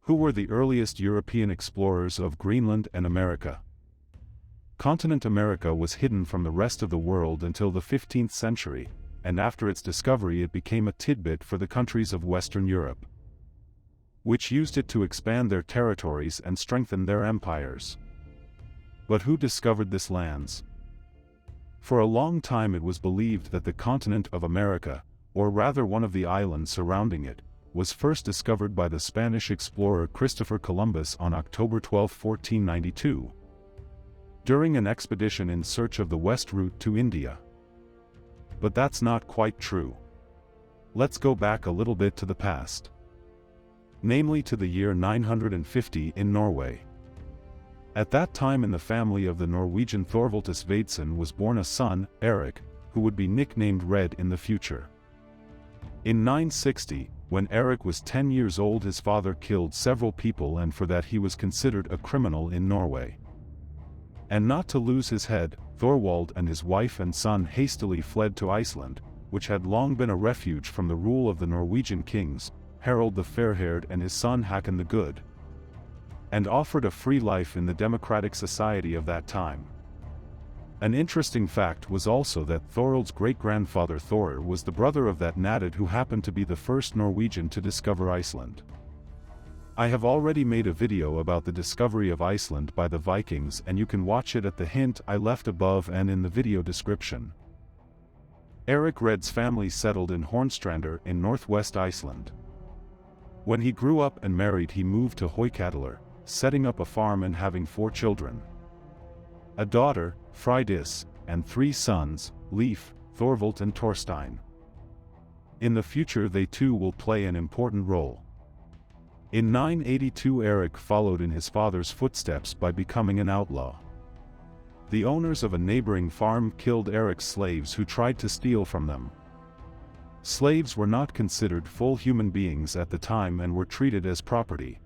Who were the earliest European explorers of Greenland and America? Continent America was hidden from the rest of the world until the 15th century, and after its discovery it became a tidbit for the countries of Western Europe, which used it to expand their territories and strengthen their empires. But who discovered this lands? For a long time it was believed that the continent of America, or rather one of the islands surrounding it, was first discovered by the Spanish explorer Christopher Columbus on October 12, 1492, during an expedition in search of the west route to India. But that's not quite true. Let's go back a little bit to the past, namely to the year 950 in Norway. At that time in the family of the Norwegian Thorvald Asvaidson was born a son, Erik, who would be nicknamed Red in the future. In 960, when Erik was 10 years old, his father killed several people, and for that he was considered a criminal in Norway. And not to lose his head, Thorvald and his wife and son hastily fled to Iceland, which had long been a refuge from the rule of the Norwegian kings, Harald the Fair-haired and his son Hakon the Good, and offered a free life in the democratic society of that time. An interesting fact was also that Thorvald's great-grandfather Thorir was the brother of that Nadid who happened to be the first Norwegian to discover Iceland. I have already made a video about the discovery of Iceland by the Vikings, and you can watch it at the hint I left above and in the video description. Erik Red's family settled in Hornstrandir in northwest Iceland. When he grew up and married, he moved to Hoykatler, setting up a farm and having 4 children. A daughter, Frydis, and 3 sons, Leif, Thorvald and Torstein. In the future they too will play an important role. In 982 Erik followed in his father's footsteps by becoming an outlaw. The owners of a neighboring farm killed Erik's slaves who tried to steal from them. Slaves were not considered full human beings at the time and were treated as property.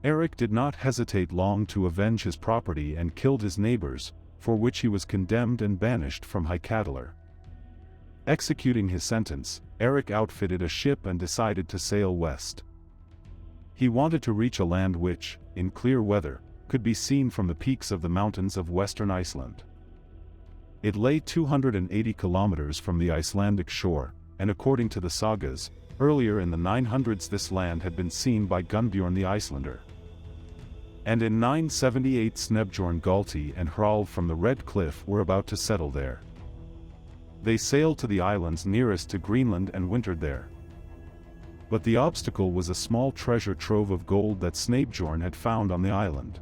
Erik did not hesitate long to avenge his property and killed his neighbors, for which he was condemned and banished from Hoykatler. Executing his sentence, Erik outfitted a ship and decided to sail west. He wanted to reach a land which, in clear weather, could be seen from the peaks of the mountains of western Iceland. It lay 280 kilometers from the Icelandic shore, and according to the sagas, earlier in the 900s this land had been seen by Gunnbjorn the Icelander. And in 978 Snebjorn Galti and Hrolf from the Red Cliff were about to settle there. They sailed to the islands nearest to Greenland and wintered there. But the obstacle was a small treasure trove of gold that Snebjorn had found on the island.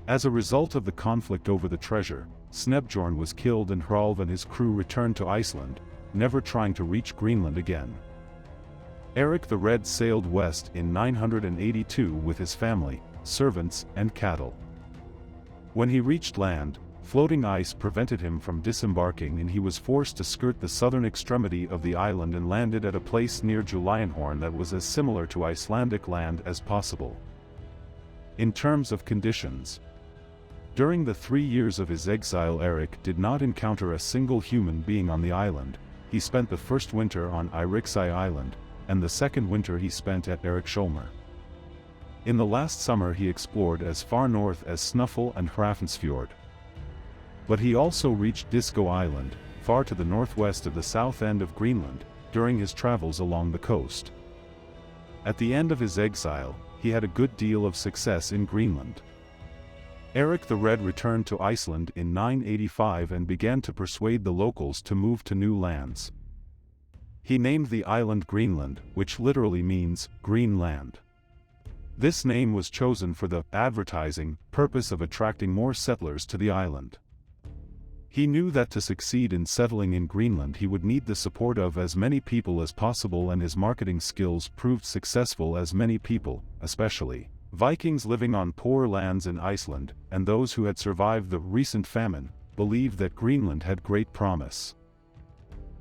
As a result of the conflict over the treasure, Snebjorn was killed and Hrolf and his crew returned to Iceland, never trying to reach Greenland again. Erik the Red sailed west in 982 with his family, servants, and cattle. When he reached land, floating ice prevented him from disembarking and he was forced to skirt the southern extremity of the island and landed at a place near Julianhorn that was as similar to Icelandic land as possible. In terms of conditions, during the 3 years of his exile, Erik did not encounter a single human being on the island. He spent the first winter on Eiriksey Island, and the second winter he spent at Eriksolmer. In the last summer he explored as far north as Snuffle and Hrafnsfjord. But he also reached Disco Island, far to the northwest of the south end of Greenland, during his travels along the coast. At the end of his exile, he had a good deal of success in Greenland. Erik the Red returned to Iceland in 985 and began to persuade the locals to move to new lands. He named the island Greenland, which literally means green land. This name was chosen for the advertising purpose of attracting more settlers to the island. He knew that to succeed in settling in Greenland he would need the support of as many people as possible, and his marketing skills proved successful as many people, especially Vikings living on poor lands in Iceland, and those who had survived the recent famine, believed that Greenland had great promise.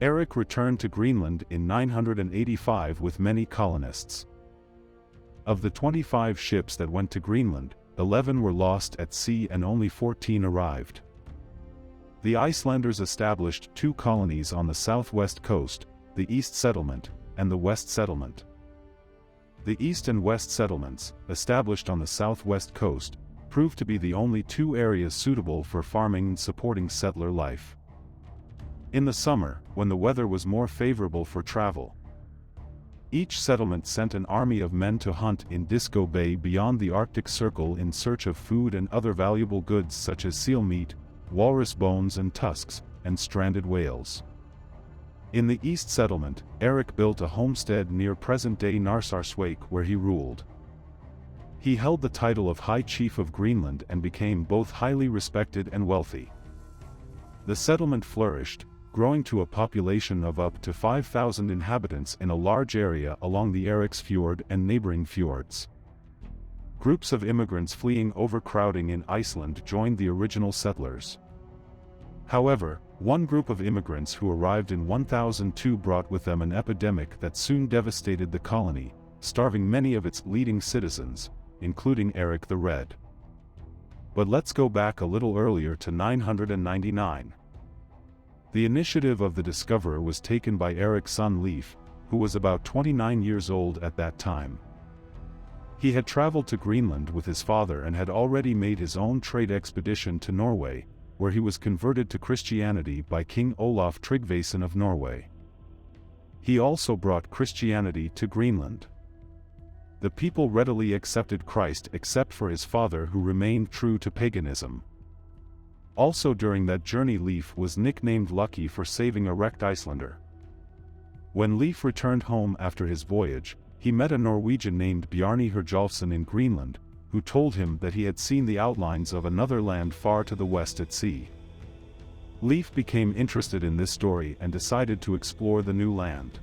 Erik returned to Greenland in 985 with many colonists. Of the 25 ships that went to Greenland, 11 were lost at sea and only 14 arrived. The Icelanders established 2 colonies on the southwest coast, the East Settlement and the West Settlement. The east and west settlements, established on the southwest coast, proved to be the only two areas suitable for farming and supporting settler life. In the summer, when the weather was more favorable for travel, each settlement sent an army of men to hunt in Disco Bay beyond the Arctic Circle in search of food and other valuable goods such as seal meat, walrus bones and tusks, and stranded whales. In the East Settlement, Erik built a homestead near present-day Narsarsuaq where he ruled. He held the title of High Chief of Greenland and became both highly respected and wealthy. The settlement flourished, growing to a population of up to 5,000 inhabitants in a large area along the Eriksfjord and neighboring fjords. Groups of immigrants fleeing overcrowding in Iceland joined the original settlers. However, one group of immigrants who arrived in 1002 brought with them an epidemic that soon devastated the colony, starving many of its leading citizens, including Erik the Red. But let's go back a little earlier to 999. The initiative of the discoverer was taken by Erik's son Leif, who was about 29 years old at that time. He had traveled to Greenland with his father and had already made his own trade expedition to Norway, where he was converted to Christianity by King Olaf Tryggvason of Norway. He also brought Christianity to Greenland. The people readily accepted Christ except for his father, who remained true to paganism. Also during that journey, Leif was nicknamed Lucky for saving a wrecked Icelander. When Leif returned home after his voyage, he met a Norwegian named Bjarni Herjolfsson in Greenland, who told him that he had seen the outlines of another land far to the west at sea. Leif became interested in this story and decided to explore the new land.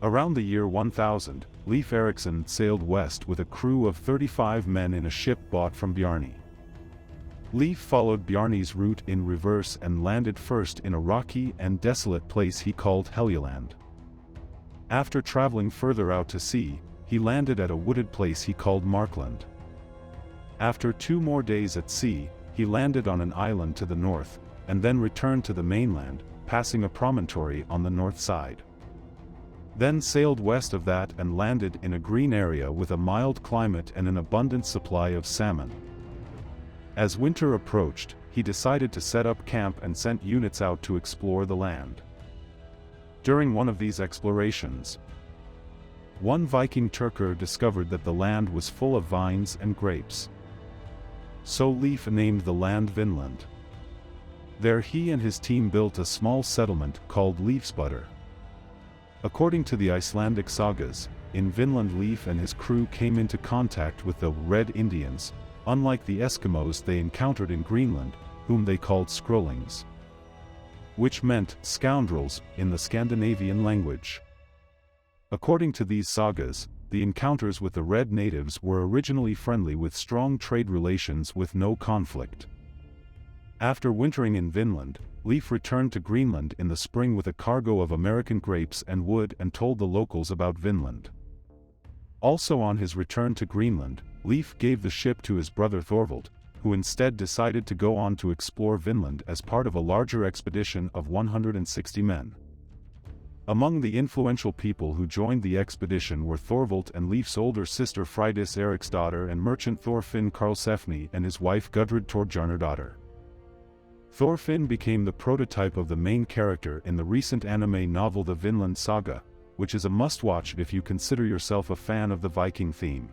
Around the year 1000, Leif Erikson sailed west with a crew of 35 men in a ship bought from Bjarni. Leif followed Bjarni's route in reverse and landed first in a rocky and desolate place he called Helgeland. After traveling further out to sea, he landed at a wooded place he called Markland. After 2 more days at sea, he landed on an island to the north, and then returned to the mainland, passing a promontory on the north side. Then sailed west of that and landed in a green area with a mild climate and an abundant supply of salmon. As winter approached, he decided to set up camp and sent units out to explore the land. During one of these explorations, one Viking Turker discovered that the land was full of vines and grapes. So Leif named the land Vinland. There he and his team built a small settlement called Leifsbutter. According to the Icelandic sagas, in Vinland Leif and his crew came into contact with the Red Indians, unlike the Eskimos they encountered in Greenland, whom they called Skrollings, which meant scoundrels in the Scandinavian language. According to these sagas, the encounters with the Red natives were originally friendly with strong trade relations with no conflict. After wintering in Vinland, Leif returned to Greenland in the spring with a cargo of American grapes and wood and told the locals about Vinland. Also on his return to Greenland, Leif gave the ship to his brother Thorvald, who instead decided to go on to explore Vinland as part of a larger expedition of 160 men. Among the influential people who joined the expedition were Thorvald and Leif's older sister Freydis Eriksdottir and merchant Thorfinn Karlsefni and his wife Gudrid Thorbjarnardottir. Thorfinn became the prototype of the main character in the recent anime novel The Vinland Saga, which is a must-watch if you consider yourself a fan of the Viking theme.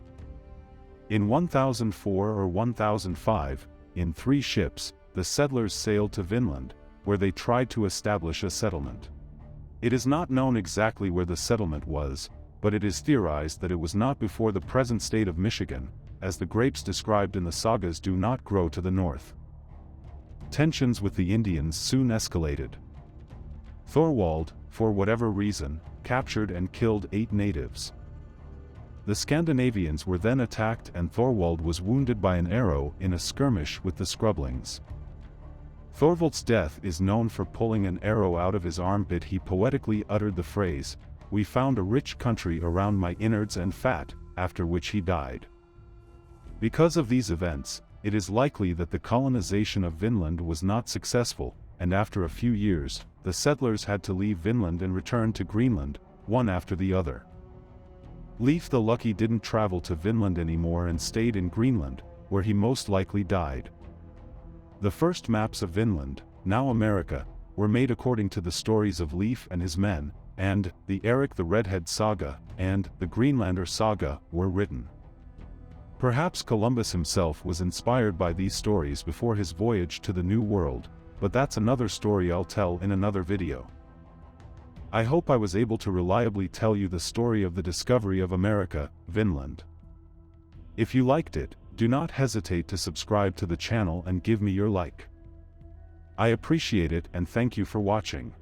In 1004 or 1005, in 3 ships, the settlers sailed to Vinland, where they tried to establish a settlement. It is not known exactly where the settlement was, but it is theorized that it was not before the present state of Michigan, as the grapes described in the sagas do not grow to the north. Tensions with the Indians soon escalated. Thorwald, for whatever reason, captured and killed 8 natives. The Scandinavians were then attacked and Thorwald was wounded by an arrow in a skirmish with the Scrubblings. Thorvald's death is known for pulling an arrow out of his armpit. He poetically uttered the phrase, "We found a rich country around my innards and fat," after which he died. Because of these events, it is likely that the colonization of Vinland was not successful, and after a few years, the settlers had to leave Vinland and return to Greenland, one after the other. Leif the Lucky didn't travel to Vinland anymore and stayed in Greenland, where he most likely died. The first maps of Vinland, now America, were made according to the stories of Leif and his men, and the Erik the Redhead saga and the Greenlander saga were written. Perhaps Columbus himself was inspired by these stories before his voyage to the New World, but that's another story I'll tell in another video. I hope I was able to reliably tell you the story of the discovery of America, Vinland. If you liked it, do not hesitate to subscribe to the channel and give me your like. I appreciate it and thank you for watching.